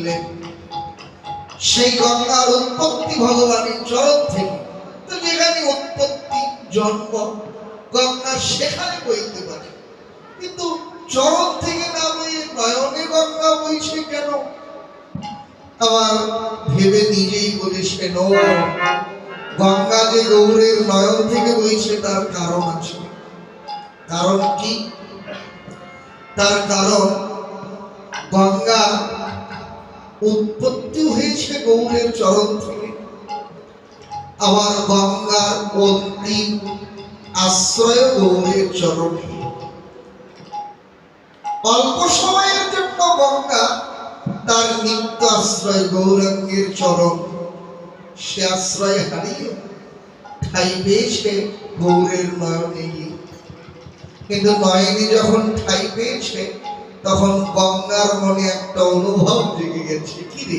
বুঝলেন সেই গঙ্গার উৎপত্তি ভগবানের চরণ থেকে। তো যেখানে উৎপত্তি জন্ম গঙ্গা সেখানে বইতে পারে, কিন্তু চরণ থেকে না বইয়ে নয়নে গঙ্গা বইছে কেন? আবার ভেবে নিজেই বলেছেন, ও গঙ্গা যে গৌরের নয়ন থেকে বইছে তার কারণ আছে। কারণ কি? তার কারণ গঙ্গা উৎপত্তি হয়েছে গৌরের চরণ থেকে, আবার গঙ্গার অন্তিম আশ্রয় গৌরের চরণে। অল্প সময়ের জন্য গঙ্গা তার নিত্য আশ্রয় গৌরাঙ্গের চরণ, সে আশ্রয় হারিয়ে ঠাই পেয়েছে গৌরের নয়নে। কিন্তু নয়নে যখন ঠাই পেয়েছে তখন গঙ্গার মনে একটা অনুভব জেগে গেছে, কি রে,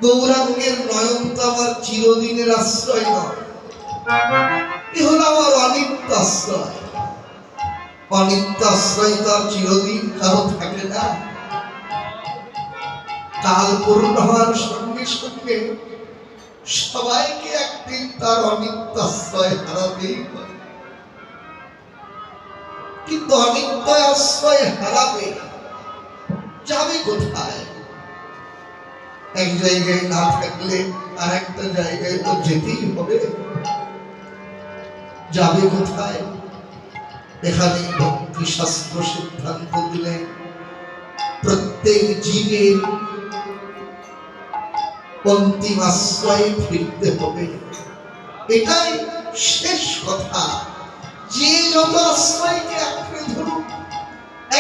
গৌরাঙ্গের নয়ন তো আমার চিরদিনের আশ্রয় নয়, এ হলো আমার অনিত্য আশ্রয়। অনিত্য আশ্রয় তো আর চিরদিন কারো থাকে না, কাল পূর্ণ হওয়ার সঙ্গে সঙ্গে সবাইকে একদিন তার অনিত্য আশ্রয় হারাবেই হবে। কিন্তু অনিত্য আশ্রয় হারাবে, যাবে কোথায়? এক জায়গায় না থাকলে আর একটা জায়গায় তো যেতেই হবে, যাবে কোথায়? এখানে ভক্তি শাস্ত্র সিদ্ধান্ত দিলেন প্রত্যেক জীবের অন্তিম আশ্রয়ে ফিরতে হবে। এটাই শেষ কথা। যে যত আশ্রয়কে আঁকড়ে ধরুক,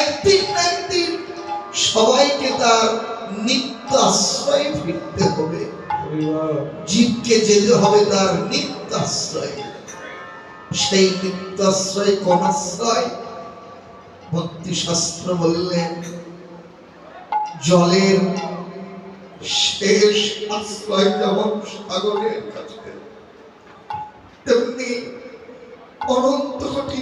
একদিন না একদিন সবাইকে তার নিত্য আশ্রয়ে ফিরতে হবে। জীবকে যেতে হবে তার নিত্য আশ্রয়ে। সেই নিত্য আশ্রয় কোন আশ্রয়? ভক্তি শাস্ত্র বললেন জলের শেষ আশ্রয় যেমন সাগরের কাছে, তেমনি অনন্ত কোটি